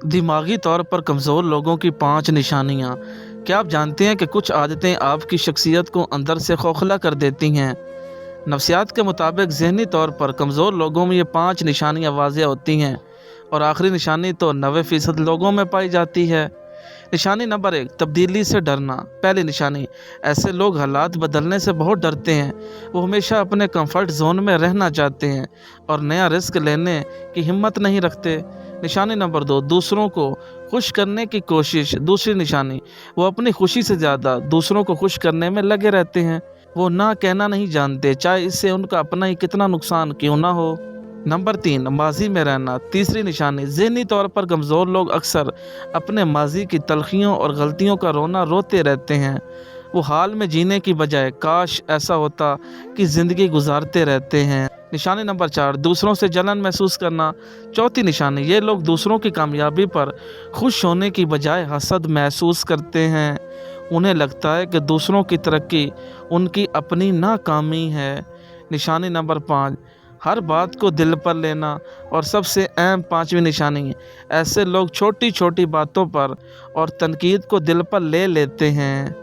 दिमागी तौर पर कमज़ोर लोगों की 5 निशानियाँ। क्या आप जानते हैं कि कुछ आदतें आपकी शख्सियत को अंदर से खोखला कर देती हैं? नफ्सियात के मुताबिक ज़हनी तौर पर कमज़ोर लोगों में ये 5 निशानियाँ वाज़ेह होती हैं और आखिरी निशानी तो 90% लोगों में पाई जाती है। निशानी नंबर 1, तब्दीली से डरना। पहली निशानी, ऐसे लोग हालात बदलने से बहुत डरते हैं। वो हमेशा अपने कंफर्ट जोन में रहना चाहते हैं और नया रिस्क लेने की हिम्मत नहीं रखते। निशानी नंबर 2, दूसरों को खुश करने की कोशिश। दूसरी निशानी, वो अपनी खुशी से ज़्यादा दूसरों को खुश करने में लगे रहते हैं। वो ना कहना नहीं जानते, चाहे इससे उनका अपना ही कितना नुकसान क्यों ना हो। नंबर 3, माजी में रहना। तीसरी निशानी, ज़हनी तौर पर कमज़ोर लोग अक्सर अपने माजी की तलखियों और गलतियों का रोना रोते रहते हैं। वो हाल में जीने की बजाय काश ऐसा होता कि ज़िंदगी गुजारते रहते हैं। निशानी नंबर 4, दूसरों से जलन महसूस करना। चौथी निशानी, ये लोग दूसरों की कामयाबी पर खुश होने की बजाय हसद महसूस करते हैं। उन्हें लगता है कि दूसरों की तरक्की उनकी अपनी नाकामी है। निशानी नंबर 5, हर बात को दिल पर लेना। और सबसे अहम 5वीं निशानी, ऐसे लोग छोटी छोटी बातों पर और तनकीद को दिल पर ले लेते हैं।